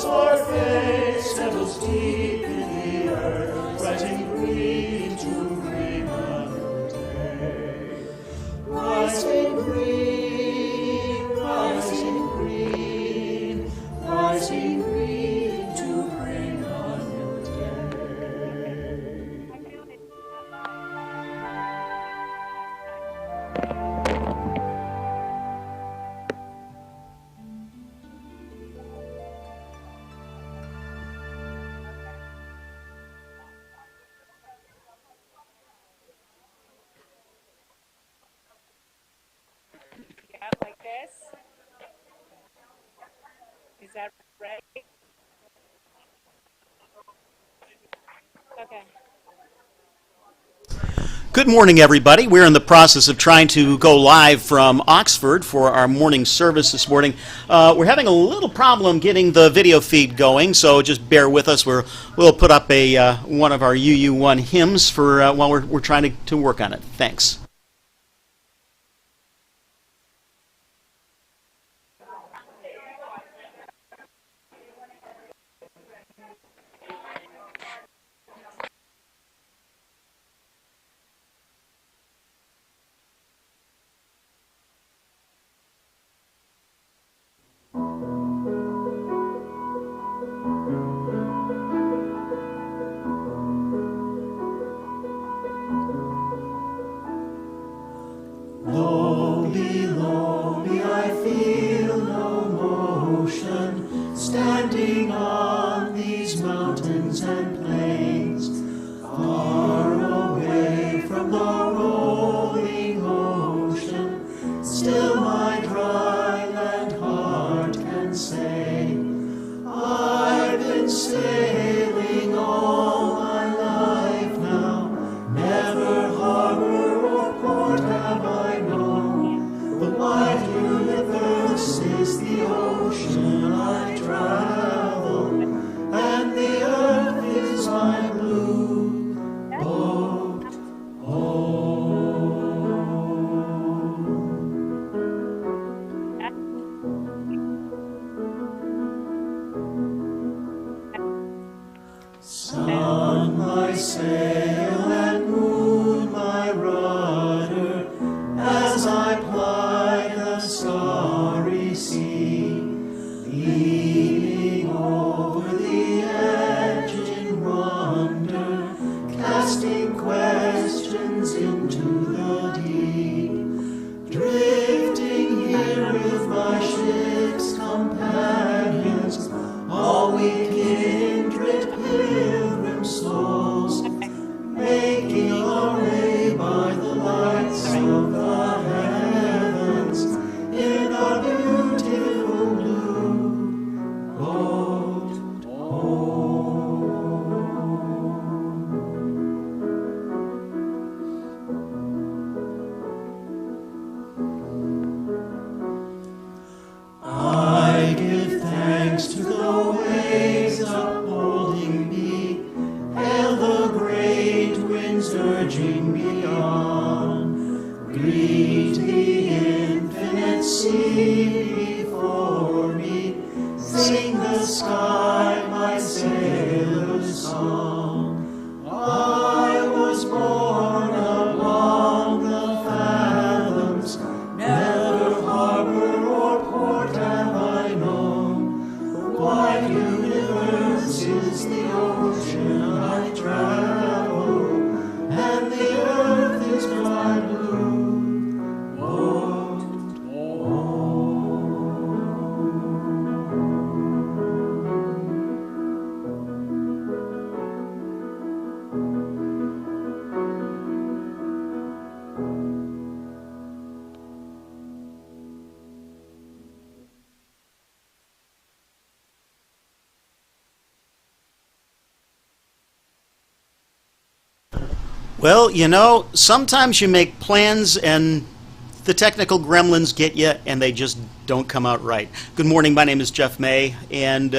our faith settles deep in the earth, rising green to bring a new day. Rising green, rising green, rising green to bring a new day. Yeah, like this. Is that right? Okay. Good morning, everybody. We're in the process of trying to go live from Oxford for our morning service this morning. We're having a little problem getting the video feed going, so just bear with us. We'll put up one of our UU1 hymns for while we're trying to work on it. Thanks. Lonely, lonely, I feel no motion, standing on these mountains and plains, far away from the rolling ocean. Still my dry land heart can say, I've been sailing all my life now, never harbor or port have I known. The wide universe is the ocean I travel, and the earth is my blue boat home. Sun my sail and moon my rudder, as I ply the starry sea, leaning over the edge in wonder, casting questions into the deep, drifting here with my ship's companions, all we kindred pilgrim souls, making our way by the lights of the heavens in our beautiful blue boat home. I give thanks to the waves upholding me, hail the great winds urging me on, greet the infinite sea before me, sing the sky my sailor's song. I was born upon the fathoms, never harbor or port have I known. The wide universe is the ocean I travel, and the earth is my blue boat home. Well, you know, sometimes you make plans and the technical gremlins get you and they just don't come out right. Good morning, my name is Jeff May, and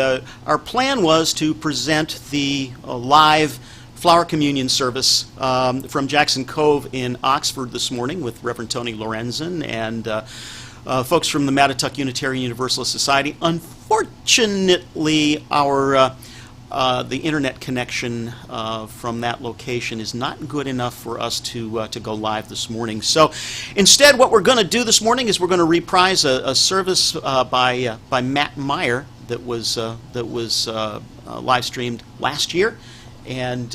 our plan was to present the live flower communion service from Jackson Cove in Oxford this morning with Reverend Tony Lorenzen and folks from the Mattituck Unitarian Universalist Society. Unfortunately, our the internet connection from that location is not good enough for us to go live this morning. So instead, what we're going to do this morning is we're going to reprise a service by Matt Meyer that was live streamed last year, and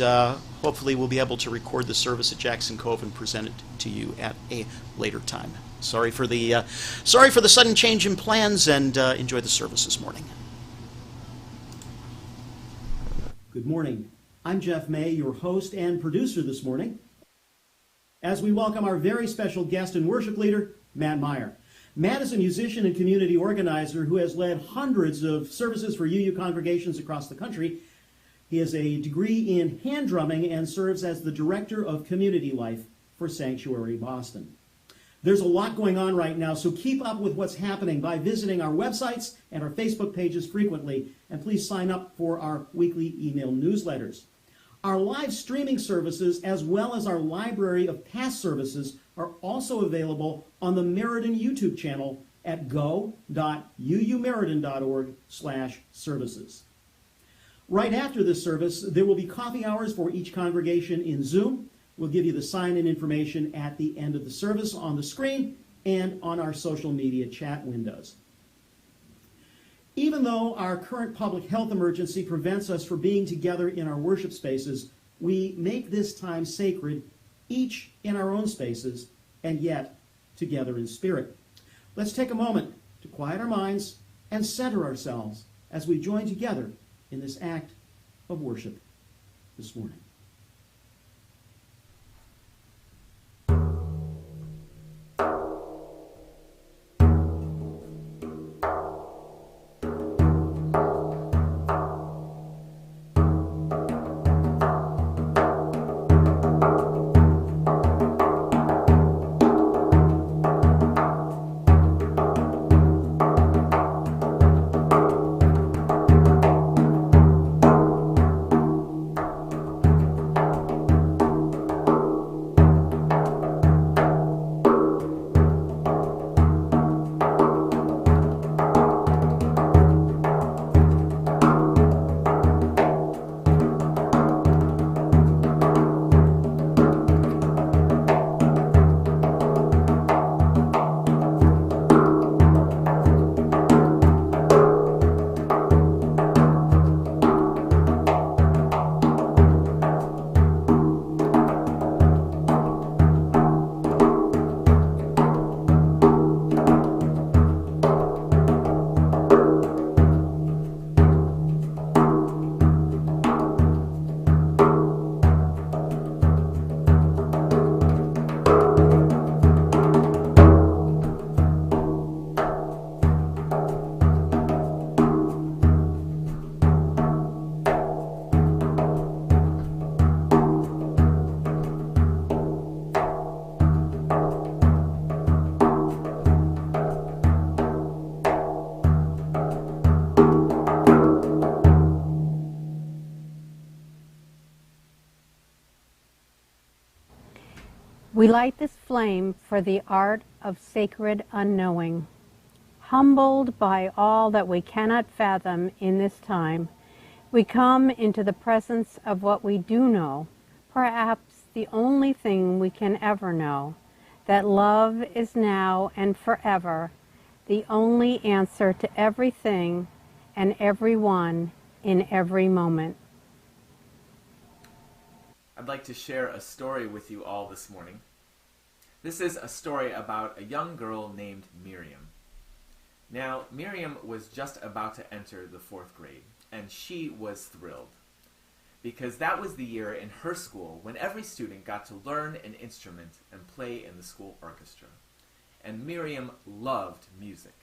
hopefully we'll be able to record the service at Jackson Cove and present it to you at a later time. Sorry for the sudden change in plans, and enjoy the service this morning. Good morning. I'm Jeff May, your host and producer this morning, as we welcome our very special guest and worship leader, Matt Meyer. Matt is a musician and community organizer who has led hundreds of services for UU congregations across the country. He has a degree in hand drumming and serves as the Director of Community Life for Sanctuary Boston. There's a lot going on right now, so keep up with what's happening by visiting our websites and our Facebook pages frequently, and please sign up for our weekly email newsletters. Our live streaming services, as well as our library of past services, are also available on the Meriden YouTube channel at go.uumeriden.org/services. Right after this service, there will be coffee hours for each congregation in Zoom. We'll give you the sign-in information at the end of the service on the screen and on our social media chat windows. Even though our current public health emergency prevents us from being together in our worship spaces, we make this time sacred, each in our own spaces, and yet together in spirit. Let's take a moment to quiet our minds and center ourselves as we join together in this act of worship this morning. We light this flame for the art of sacred unknowing. Humbled by all that we cannot fathom in this time, we come into the presence of what we do know, perhaps the only thing we can ever know, that love is now and forever the only answer to everything and everyone in every moment. I'd like to share a story with you all this morning. This is a story about a young girl named Miriam. Now, Miriam was just about to enter the 4th grade, and she was thrilled, because that was the year in her school when every student got to learn an instrument and play in the school orchestra. And Miriam loved music.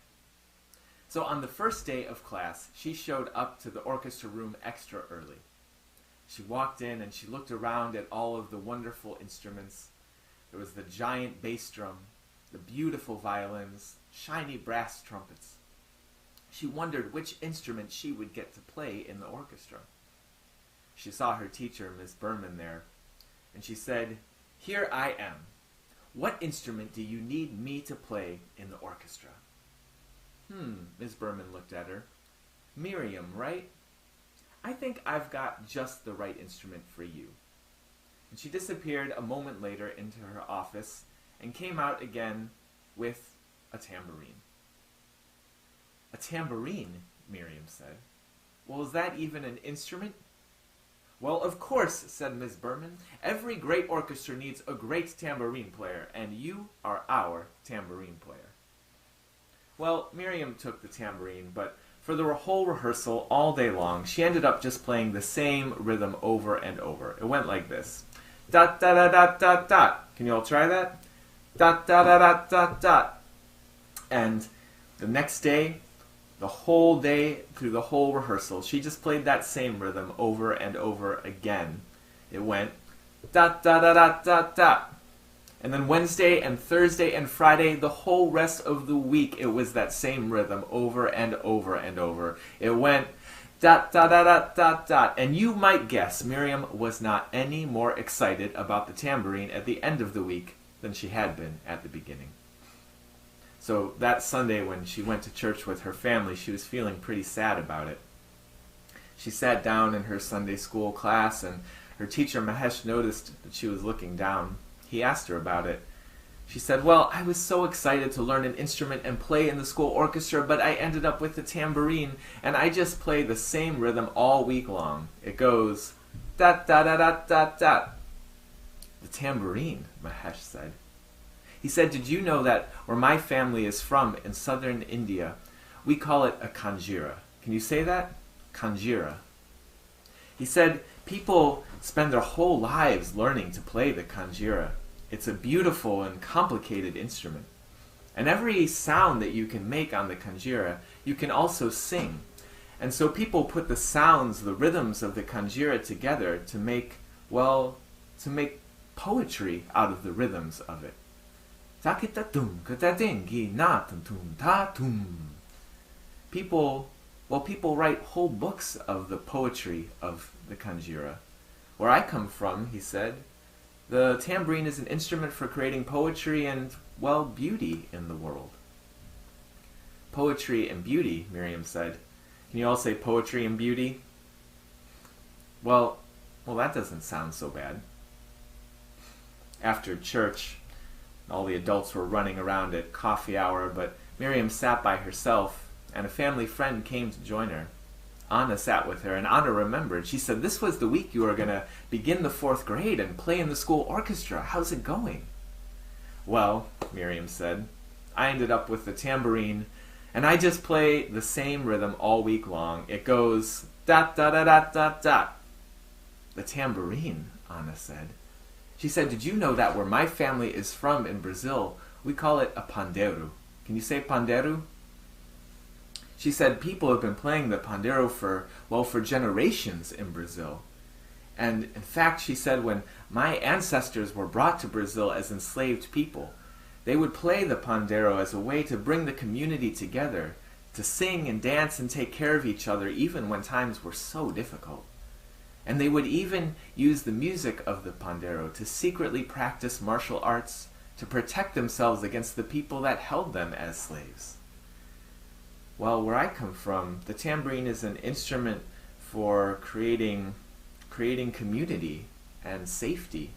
So on the first day of class, she showed up to the orchestra room extra early. She walked in and she looked around at all of the wonderful instruments. There was the giant bass drum, the beautiful violins, shiny brass trumpets. She wondered which instrument she would get to play in the orchestra. She saw her teacher, Miss Berman, there, and she said, "Here I am. What instrument do you need me to play in the orchestra? Miss Berman looked at her. Miriam, right? I think I've got just the right instrument for you. And she disappeared a moment later into her office and came out again with a tambourine. A tambourine, Miriam said. Well, is that even an instrument? Well, of course, said Miss Berman. Every great orchestra needs a great tambourine player, and you are our tambourine player. Well, Miriam took the tambourine, but for the whole rehearsal, all day long, she ended up just playing the same rhythm over and over. It went like this. Dot, da, da, dot, dot, dot. Can you all try that? Dot, da, da, dot, dot, dot. And the next day, the whole day, through the whole rehearsal, she just played that same rhythm over and over again. It went dot, dot, dot, dot, dot, dot. And then Wednesday and Thursday and Friday, the whole rest of the week, it was that same rhythm over and over and over. It went dot, dot, dot, dot, dot, dot. And you might guess Miriam was not any more excited about the tambourine at the end of the week than she had been at the beginning. So that Sunday when she went to church with her family, she was feeling pretty sad about it. She sat down in her Sunday school class, and her teacher Mahesh noticed that she was looking down. He asked her about it. She said, well, I was so excited to learn an instrument and play in the school orchestra, but I ended up with the tambourine, and I just play the same rhythm all week long. It goes, dot, dot, dot, dot, dot, dot. The tambourine, Mahesh said. He said, did you know that where my family is from in southern India, we call it a kanjira. Can you say that? Kanjira. He said, people spend their whole lives learning to play the kanjira. It's a beautiful and complicated instrument. And every sound that you can make on the kanjira, you can also sing. And so people put the sounds, the rhythms of the kanjira together to make poetry out of the rhythms of it. People write whole books of the poetry of the kanjira. Where I come from, he said, the tambourine is an instrument for creating poetry and, well, beauty in the world. Poetry and beauty, Miriam said. Can you all say poetry and beauty? Well, that doesn't sound so bad. After church, all the adults were running around at coffee hour, but Miriam sat by herself, and a family friend came to join her. Anna sat with her, and Anna remembered. She said, this was the week you were going to begin the 4th grade and play in the school orchestra. How's it going? Well, Miriam said, I ended up with the tambourine, and I just play the same rhythm all week long. It goes dot, dot, dot, dot, dot, dot. The tambourine, Anna said. She said, did you know that where my family is from in Brazil, we call it a pandeiro? Can you say pandeiro? She said people have been playing the pandeiro for generations in Brazil. And in fact, she said when my ancestors were brought to Brazil as enslaved people, they would play the pandeiro as a way to bring the community together, to sing and dance and take care of each other even when times were so difficult. And they would even use the music of the pandeiro to secretly practice martial arts to protect themselves against the people that held them as slaves. Well, where I come from, the tambourine is an instrument for creating community and safety.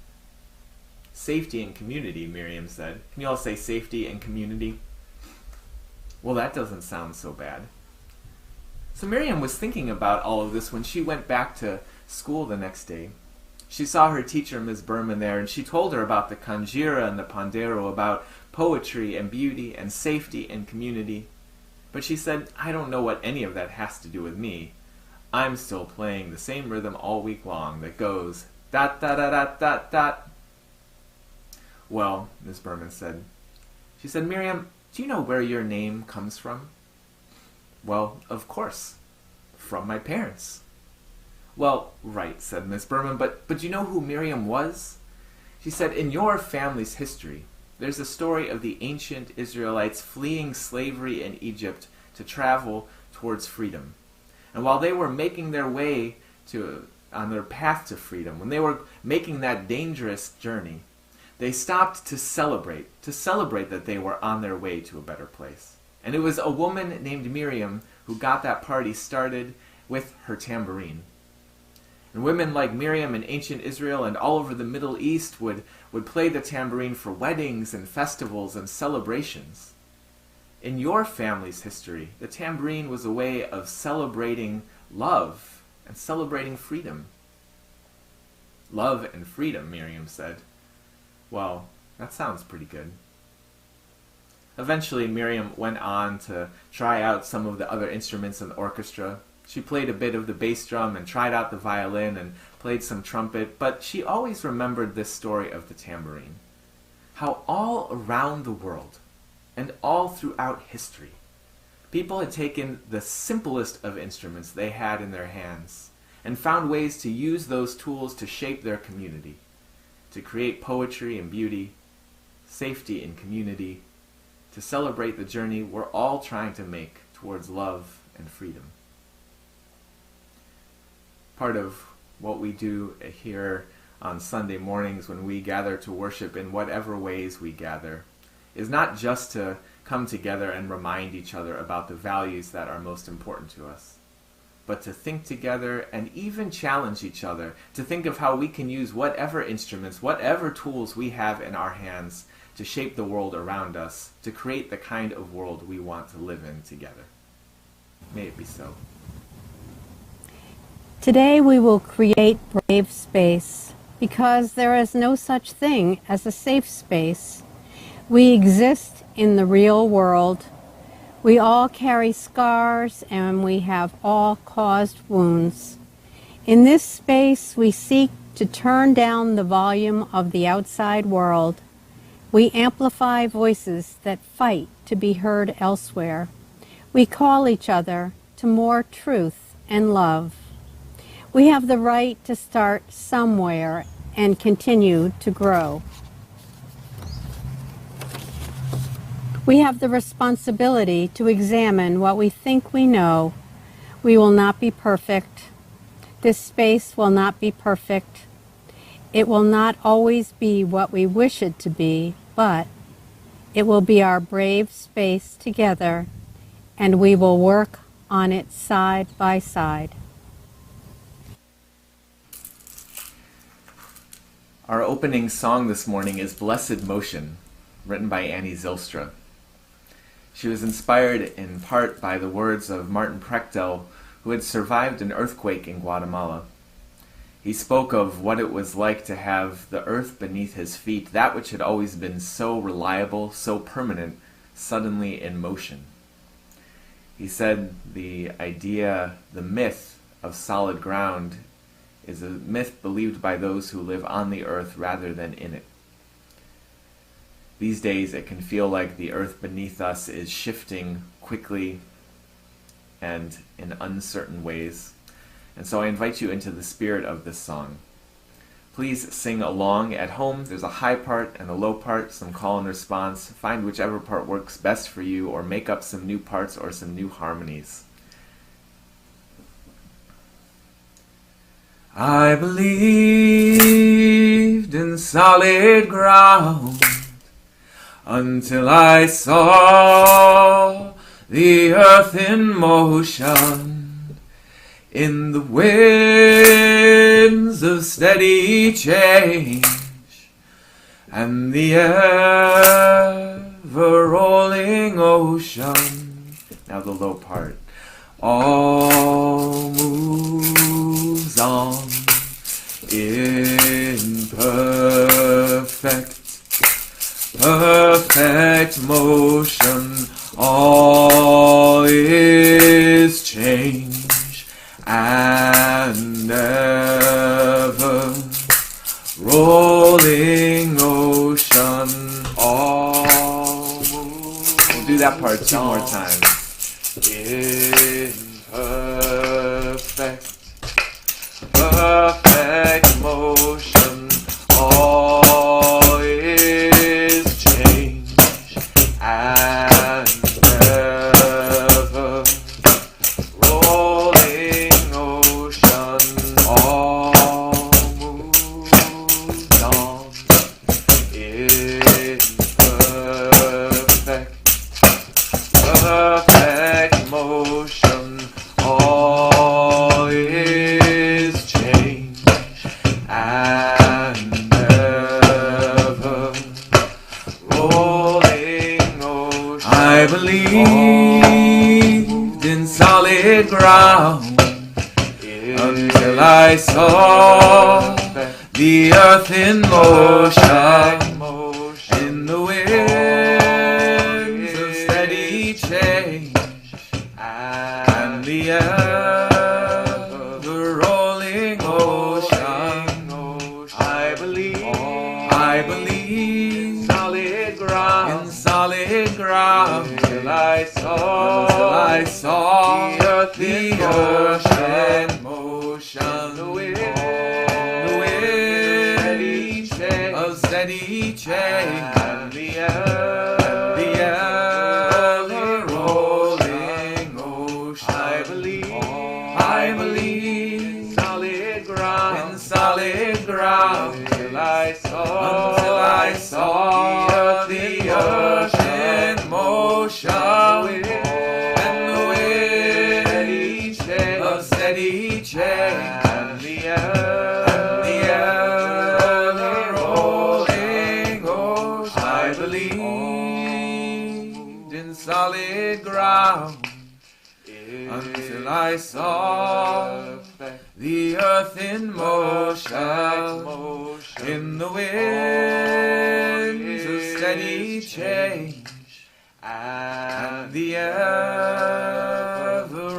Safety and community, Miriam said. Can you all say safety and community? Well, that doesn't sound so bad. So Miriam was thinking about all of this when she went back to school the next day. She saw her teacher, Ms. Berman, there, and she told her about the kanjira and the pandeiro, about poetry and beauty and safety and community. But she said, I don't know what any of that has to do with me. I'm still playing the same rhythm all week long that goes dot, dot, dot, dot, dot, dot. Well, Ms. Berman said. She said, Miriam, do you know where your name comes from? Well, of course. From my parents. Well, right, said Miss Berman, but do you know who Miriam was? She said, in your family's history, there's a story of the ancient Israelites fleeing slavery in Egypt to travel towards freedom. And while they were making their way on their path to freedom, when they were making that dangerous journey, they stopped to celebrate that they were on their way to a better place. And it was a woman named Miriam who got that party started with her tambourine. And women like Miriam in ancient Israel and all over the Middle East would play the tambourine for weddings and festivals and celebrations. In your family's history, the tambourine was a way of celebrating love and celebrating freedom. Love and freedom, Miriam said. Well, that sounds pretty good. Eventually, Miriam went on to try out some of the other instruments in the orchestra. She played a bit of the bass drum and tried out the violin and played some trumpet, but she always remembered this story of the tambourine. How all around the world, and all throughout history, people had taken the simplest of instruments they had in their hands and found ways to use those tools to shape their community, to create poetry and beauty, safety and community, to celebrate the journey we're all trying to make towards love and freedom. Part of what we do here on Sunday mornings when we gather to worship in whatever ways we gather is not just to come together and remind each other about the values that are most important to us, but to think together and even challenge each other to think of how we can use whatever instruments, whatever tools we have in our hands to shape the world around us, to create the kind of world we want to live in together. May it be so. Today we will create brave space because there is no such thing as a safe space. We exist in the real world. We all carry scars and we have all caused wounds. In this space we seek to turn down the volume of the outside world. We amplify voices that fight to be heard elsewhere. We call each other to more truth and love. We have the right to start somewhere and continue to grow. We have the responsibility to examine what we think we know. We will not be perfect. This space will not be perfect. It will not always be what we wish it to be, but it will be our brave space together, and we will work on it side by side. Our opening song this morning is Blessed Motion, written by Annie Zylstra. She was inspired in part by the words of Martin Prechtel, who had survived an earthquake in Guatemala. He spoke of what it was like to have the earth beneath his feet, that which had always been so reliable, so permanent, suddenly in motion. He said the idea, the myth of solid ground is a myth believed by those who live on the earth rather than in it. These days it can feel like the earth beneath us is shifting quickly and in uncertain ways. And so I invite you into the spirit of this song. Please sing along at home. There's a high part and a low part, some call and response. Find whichever part works best for you, or make up some new parts or some new harmonies. I believed in solid ground until I saw the earth in motion, in the winds of steady change, and the ever-rolling ocean. Now the low part. All moves on in perfect motion. All is change and ever rolling ocean. All moves. We'll do that part two more times. In perfect motion, all is change and ever rolling ocean. All moves on in solid ground until I saw the earth in motion, in the winds of steady change, and the ever rolling ocean. I believe solid ground, in solid ground, till I saw the earth in motion, the wind of steady change, and the ever rolling ocean. I believe solid ground, in solid ground, till I saw the earth in motion, and the wind of steady change, and the ever rolling ocean. I believed in solid ground until I saw the earth in motion, in the winds of steady change, and the ever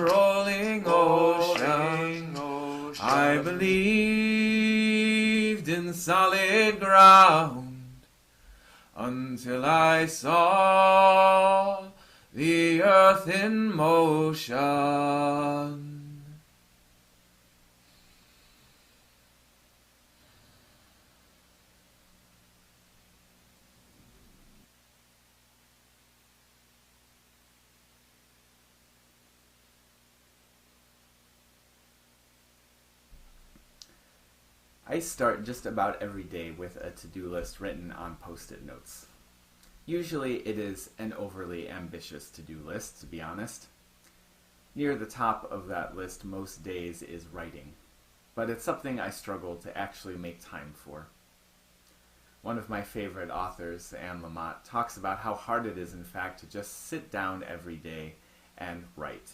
rolling ocean. I believed in solid ground until I saw the earth in motion. I start just about every day with a to-do list written on Post-it notes. Usually it is an overly ambitious to-do list, to be honest. Near the top of that list most days is writing, but it's something I struggle to actually make time for. One of my favorite authors, Anne Lamott, talks about how hard it is, in fact, to just sit down every day and write.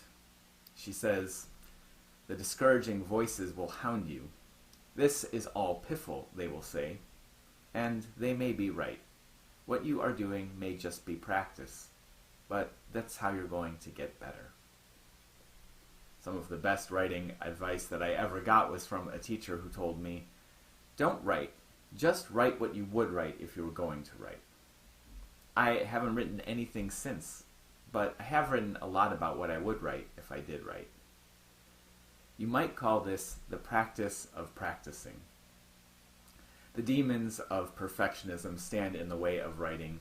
She says, "The discouraging voices will hound you. This is all piffle," they will say, and they may be right. What you are doing may just be practice, but that's how you're going to get better. Some of the best writing advice that I ever got was from a teacher who told me, "Don't write, just write what you would write if you were going to write." I haven't written anything since, but I have written a lot about what I would write if I did write. You might call this the practice of practicing. The demons of perfectionism stand in the way of writing,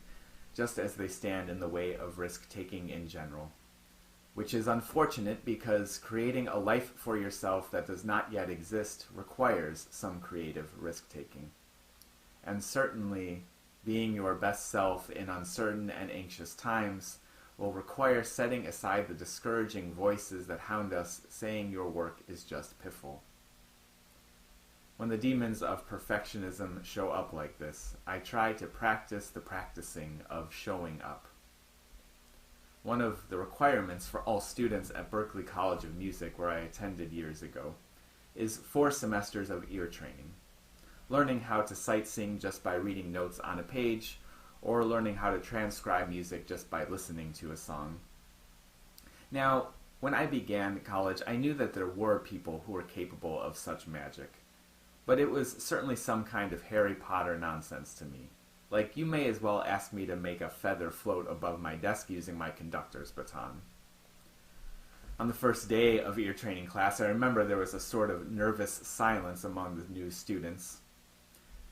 just as they stand in the way of risk-taking in general, which is unfortunate because creating a life for yourself that does not yet exist requires some creative risk-taking. And certainly, being your best self in uncertain and anxious times will require setting aside the discouraging voices that hound us, saying your work is just piffle. When the demons of perfectionism show up like this, I try to practice the practicing of showing up. One of the requirements for all students at Berklee College of Music, where I attended years ago, is 4 semesters of ear training. Learning how to sight sing just by reading notes on a page, or learning how to transcribe music just by listening to a song. Now, when I began college, I knew that there were people who were capable of such magic, but it was certainly some kind of Harry Potter nonsense to me. Like, you may as well ask me to make a feather float above my desk using my conductor's baton. On the first day of ear training class, I remember there was a sort of nervous silence among the new students.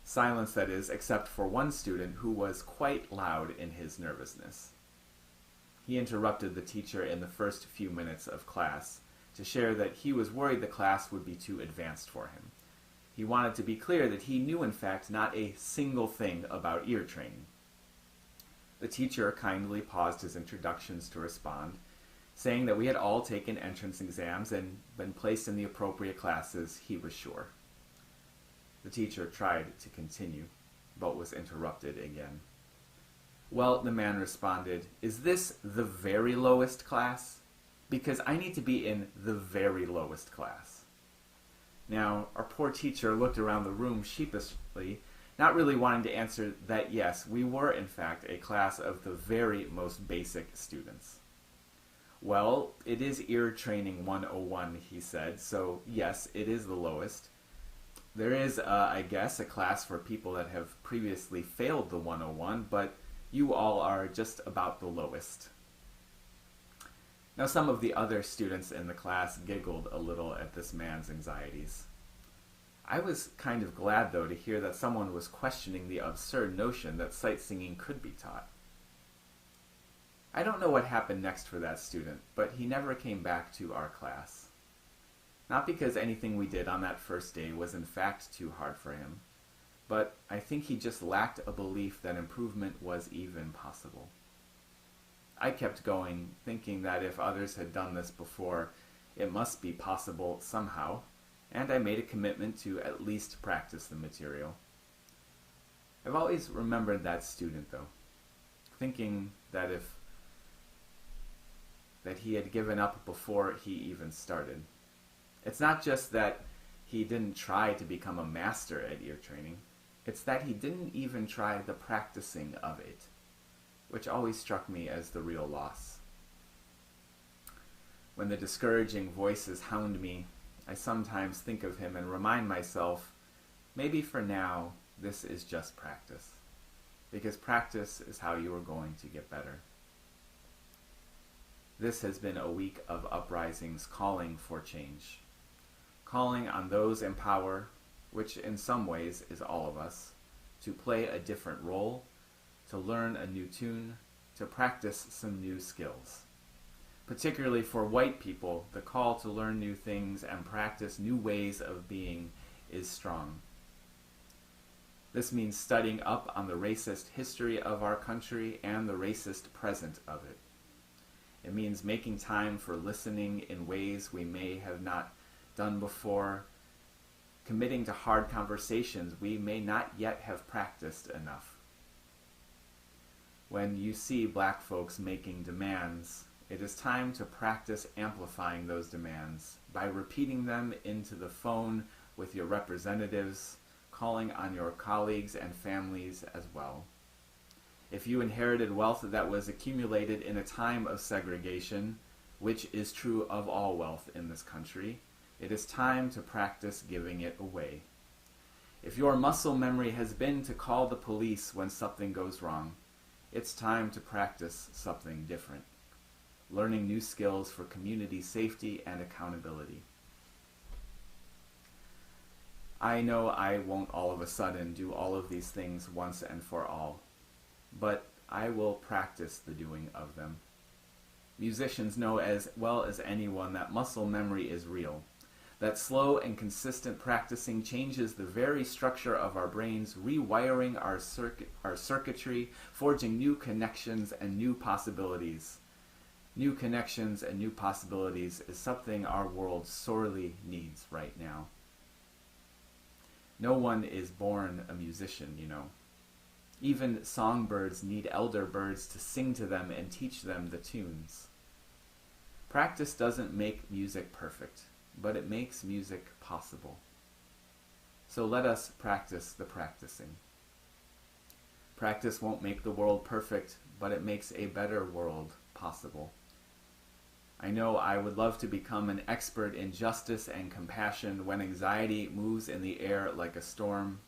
Silence, that is, except for one student who was quite loud in his nervousness. He interrupted the teacher in the first few minutes of class to share that he was worried the class would be too advanced for him. He wanted to be clear that he knew, in fact, not a single thing about ear training. The teacher kindly paused his introductions to respond, saying that we had all taken entrance exams and been placed in the appropriate classes, he was sure. The teacher tried to continue, but was interrupted again. "Well," the man responded, "is this the very lowest class? because I need to be in the very lowest class. Now, our poor teacher looked around the room sheepishly, not really wanting to answer that yes, we were in fact a class of the very most basic students. Well, it is ear training 101, he said, so yes, it is the lowest. There is, I guess, a class for people that have previously failed the 101, but you all are just about the lowest. Now, some of the other students in the class giggled a little at this man's anxieties. I was kind of glad, though, to hear that someone was questioning the absurd notion that sight singing could be taught. I don't know what happened next for that student, but he never came back to our class. Not because anything we did on that first day was in fact too hard for him, but I think he just lacked a belief that improvement was even possible. I kept going, thinking that if others had done this before, it must be possible somehow, and I made a commitment to at least practice the material. I've always remembered that student, though, thinking that he had given up before he even started. It's not just that he didn't try to become a master at ear training, it's that he didn't even try the practicing of it, which always struck me as the real loss. When the discouraging voices hound me, I sometimes think of him and remind myself, maybe for now, this is just practice, because practice is how you are going to get better. This has been a week of uprisings calling for change, calling on those in power, which in some ways is all of us, to play a different role, to learn a new tune, to practice some new skills. Particularly for white people, the call to learn new things and practice new ways of being is strong. This means studying up on the racist history of our country and the racist present of it. It means making time for listening in ways we may have not done before, committing to hard conversations we may not yet have practiced enough. When you see black folks making demands, it is time to practice amplifying those demands by repeating them into the phone with your representatives, calling on your colleagues and families as well. If you inherited wealth that was accumulated in a time of segregation, which is true of all wealth in this country, it is time to practice giving it away. If your muscle memory has been to call the police when something goes wrong, it's time to practice something different, learning new skills for community safety and accountability. I know I won't all of a sudden do all of these things once and for all, but I will practice the doing of them. Musicians know as well as anyone that muscle memory is real, that slow and consistent practicing changes the very structure of our brains, rewiring our circuitry, forging new connections and new possibilities. New connections and new possibilities is something our world sorely needs right now. No one is born a musician, you know. Even songbirds need elder birds to sing to them and teach them the tunes. Practice doesn't make music perfect, but it makes music possible. So let us practice the practicing. Practice won't make the world perfect, but it makes a better world possible. I know I would love to become an expert in justice and compassion when anxiety moves in the air like a storm.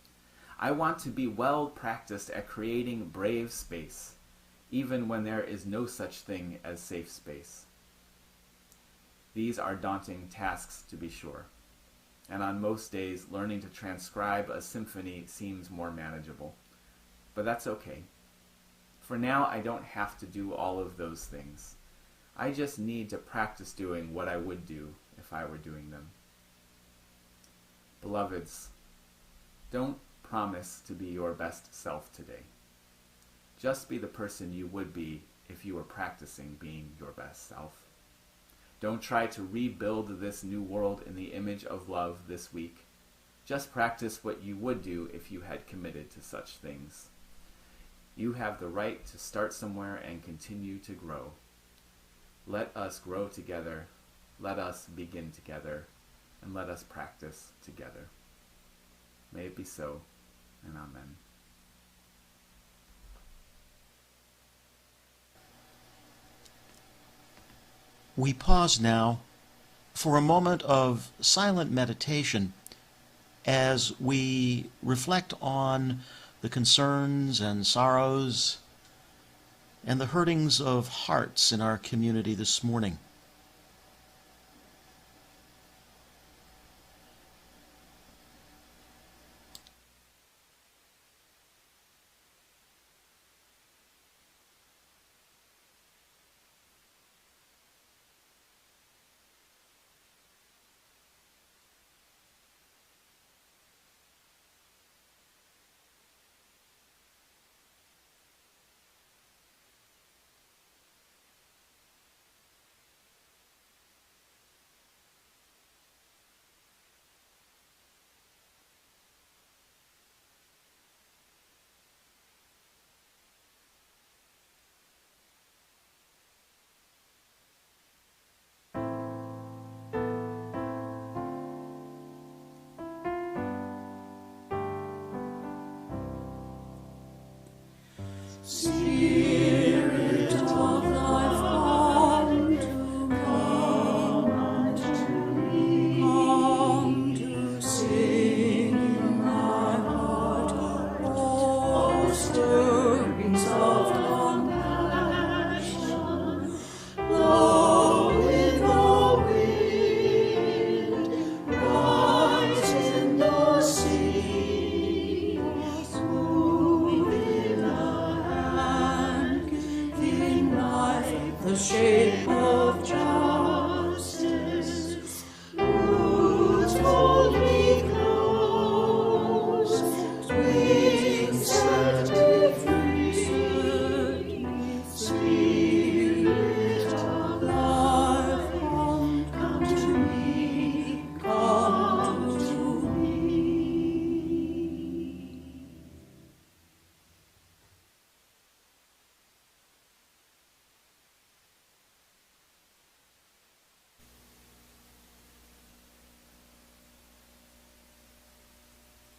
I want to be well practiced at creating brave space, even when there is no such thing as safe space. These are daunting tasks, to be sure, and on most days, learning to transcribe a symphony seems more manageable. But that's okay. For now, I don't have to do all of those things. I just need to practice doing what I would do if I were doing them. Beloveds, don't promise to be your best self today. Just be the person you would be if you were practicing being your best self. Don't try to rebuild this new world in the image of love this week. Just practice what you would do if you had committed to such things. You have the right to start somewhere and continue to grow. Let us grow together. Let us begin together. And let us practice together. May it be so, and amen. We pause now for a moment of silent meditation as we reflect on the concerns and sorrows and the hurtings of hearts in our community this morning. Spirit of life, come to me, come to sing in my heart all stirrings of compassion. Blow with the wind, rise in the sea, move in the shape of justice, roots boldly close, wings set me free. Spirit of life, come to me, come to me.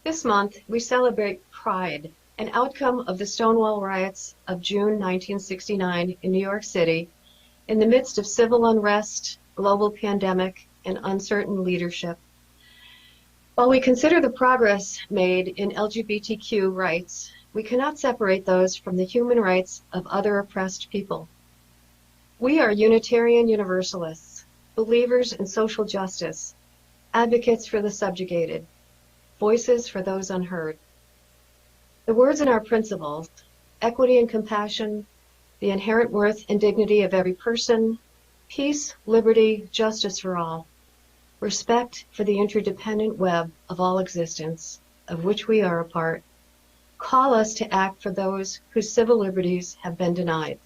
This month, we celebrate Pride, an outcome of the Stonewall riots of June 1969 in New York City, in the midst of civil unrest, global pandemic, and uncertain leadership. While we consider the progress made in LGBTQ rights, we cannot separate those from the human rights of other oppressed people. We are Unitarian Universalists, believers in social justice, advocates for the subjugated, voices for those unheard. The words in our principles, equity and compassion, the inherent worth and dignity of every person, peace, liberty, justice for all, respect for the interdependent web of all existence, of which we are a part, call us to act for those whose civil liberties have been denied.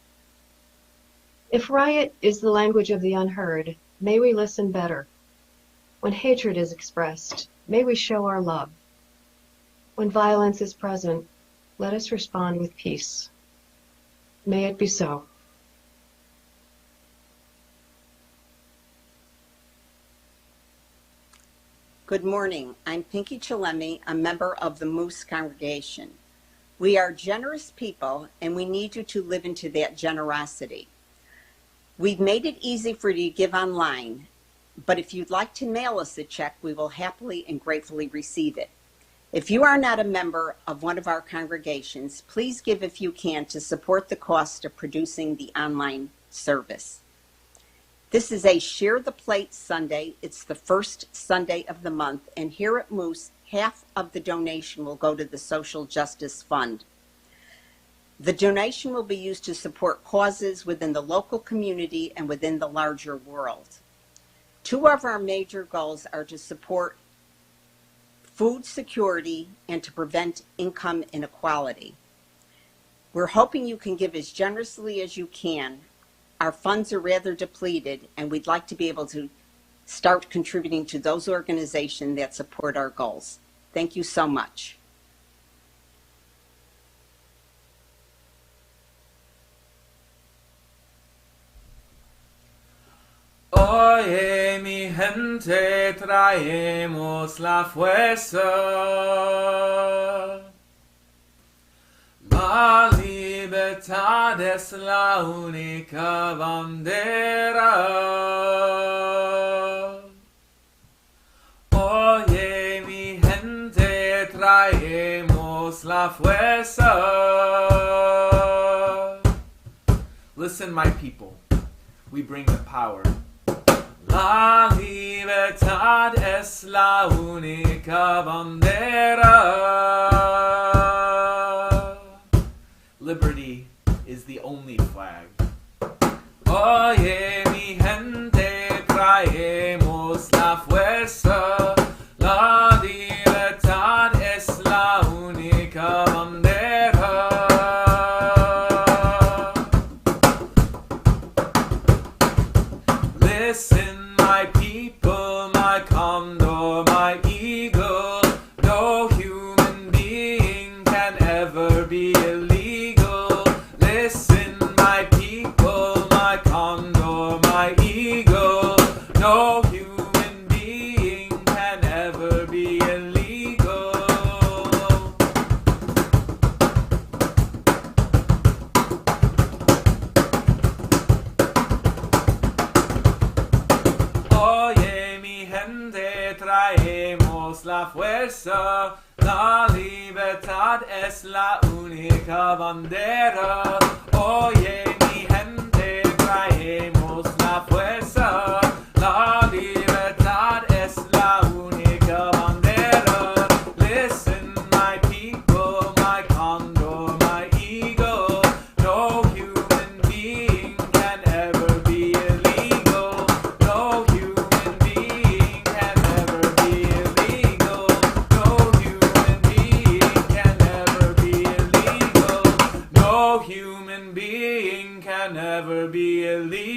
If riot is the language of the unheard, may we listen better. When hatred is expressed, may we show our love. When violence is present, let us respond with peace. May it be so. Good morning. I'm Pinky Chilemi, a member of the Moose congregation. We are generous people, and we need you to live into that generosity. We've made it easy for you to give online, but if you'd like to mail us a check, we will happily and gratefully receive it. If you are not a member of one of our congregations, please give if you can to support the cost of producing the online service. This is a Share the Plate Sunday. It's the first Sunday of the month, and here at Moose, half of the donation will go to the Social Justice Fund. The donation will be used to support causes within the local community and within the larger world. Two of our major goals are to support food security and to prevent income inequality. We're hoping you can give as generously as you can. Our funds are rather depleted, and we'd like to be able to start contributing to those organizations that support our goals. Thank you so much. Oye, mi gente, traemos la fuerza. La libertad es la única bandera. Oye, mi gente, traemos la fuerza. Listen, my people, we bring the power. La libertad es la única bandera. Liberty is the only flag. Oye, mi gente, traemos la fuerza. La libertad es la única bandera. Listen, my people, my condor, my eagle. No human being can ever be illegal. Listen, my people, my condor, my eagle. No human being can ever be illegal. Oye, mi gente, traemos la fuerza. La libertad es la única bandera. Oye, mi gente, traemos la fuerza. La libertad es la única bandera. Listen, my people, my condor, my eagle. No human being can ever be illegal. No human being can ever be illegal. No human being can ever be illegal. No human being can ever be illegal.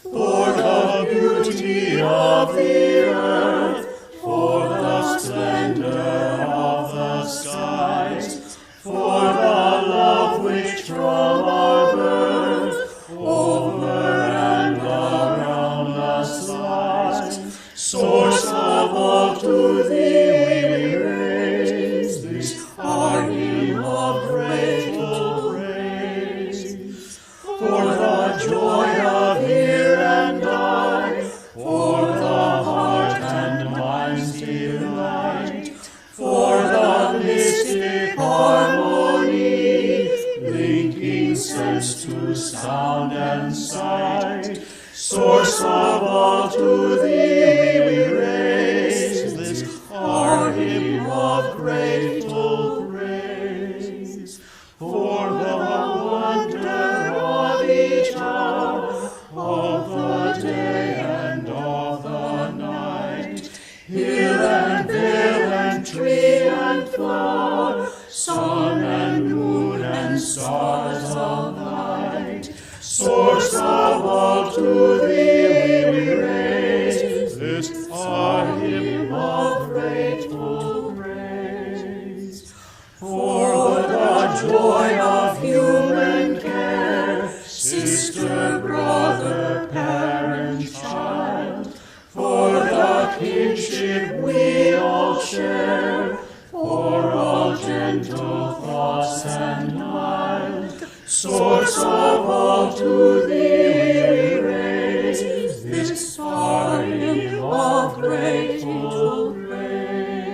For the beauty of the earth, for the splendor of the skies, for the love which from our birth over and around us lies. Source of all, to thee we raise this our hymn of grateful praise. For the joy of here and I, for the heart and mind's delight, for the mystic harmony, linking sense to sound and sight. Source of all, to thee we raise this our hymn of grateful praise. For the wonder of each hour, of the day and of the night, hill and vale and tree and flower, sun and moon and stars of light. Source of all, to thee we raise this our hymn of grateful praise. For the joy of human care, sister, brother, parent, child, for the kinship we all share, for all gentle thoughts and mild. Source of all, to thee we raise this our hymn of grateful praise.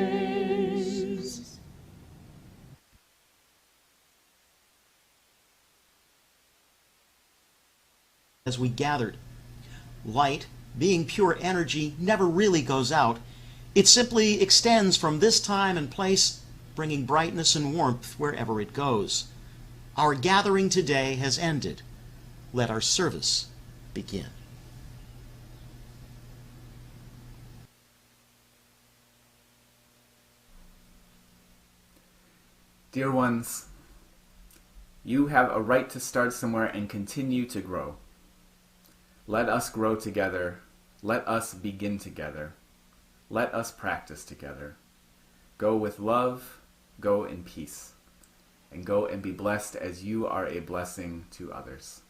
As we gathered, light, being pure energy, never really goes out. It simply extends from this time and place, bringing brightness and warmth wherever it goes. Our gathering today has ended. Let our service begin. Dear ones, you have a right to start somewhere and continue to grow. Let us grow together. Let us begin together. Let us practice together. Go with love, go in peace, and go and be blessed as you are a blessing to others.